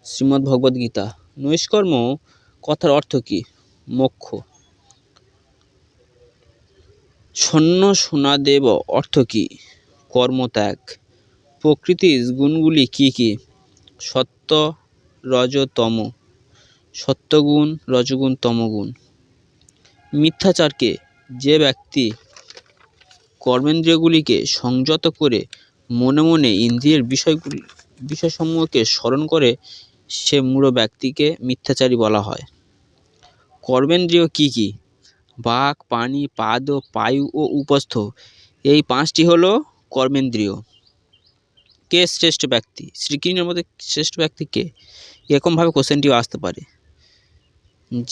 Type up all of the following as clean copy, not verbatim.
শ্রীমদ্ ভগবদ গীতা। নৈষ্কর্ম কথার অর্থ কি? মোক্ষ। ছন্ন সোনাদেব অর্থ কি? কর্মত্যাগ। প্রকৃতির গুণগুলি কি কি? সত্য, রজ, তম। সত্যগুণ, রজগুণ, তমগুণ। মিথ্যাচারকে যে ব্যক্তি কর্মেন্দ্রিয়গুলিকে সংযত করে মনে মনে ইন্দ্রিয়ের বিষয়সমূহকে স্মরণ করে সে মূঢ় ব্যক্তিকে মিথ্যাচারী বলা হয়। কর্মেন্দ্রিয় কি কি? বাক, পানি, পাদ, পায়ু ও উপস্থ, এই পাঁচটি হলো কর্মেন্দ্রিয়। কে শ্রেষ্ঠ ব্যক্তি? শ্রীকৃষ্ণের মধ্যে শ্রেষ্ঠ ব্যক্তি কে? এরকমভাবে কোশ্চেনটিও আসতে পারে।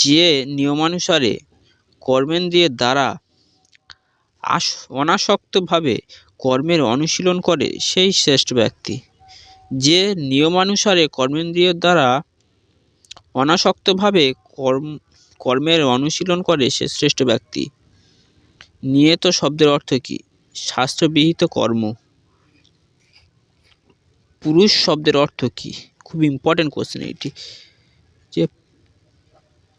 যে নিয়মানুসারে কর্মেন্দ্রিয়ের দ্বারা অনাসক্তভাবে কর্মের অনুশীলন করে সেই শ্রেষ্ঠ ব্যক্তি। যে নিয়মানুসারে কর্মেন্দ্রিয়ের দ্বারা অনাসক্তভাবে কর্মের অনুশীলন করে সে শ্রেষ্ঠ ব্যক্তি। নিয়ত শব্দের অর্থ কি? শাস্ত্রবিহিত কর্ম। পুরুষ শব্দের অর্থ কি? খুব ইম্পর্টেন্ট কোশ্চেন এটি, যে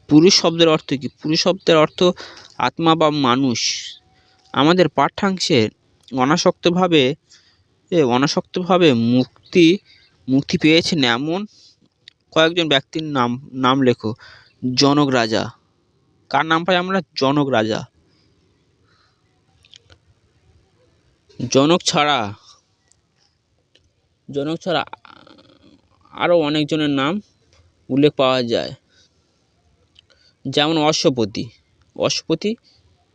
পুরুষ শব্দের অর্থ কি? পুরুষ শব্দের অর্থ আত্মা বা মানুষ। আমাদের পাঠ্যাংশে অনাসক্তভাবে মুক্তি পেয়েছেন এমন কয়েকজন ব্যক্তির নাম লেখো। জনক রাজা। কার নাম পাই আমরা? জনক রাজা। জনক ছাড়া আরও অনেকজনের নাম উল্লেখ পাওয়া যায়, যেমন অশ্বপতি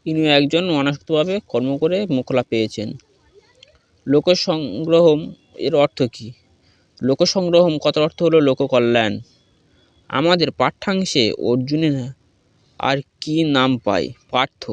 ইনি একজন অনাসক্তভাবে কর্ম করে মোক্ষলাভ পেয়েছেন। লোকসংগ্রহম এর অর্থ কি? লোকসংগ্রহম কথার অর্থ হলো লোককল্যাণ। আমাদের পাঠ্যাংশে অর্জুনের আর কি নাম পাই? পার্থ।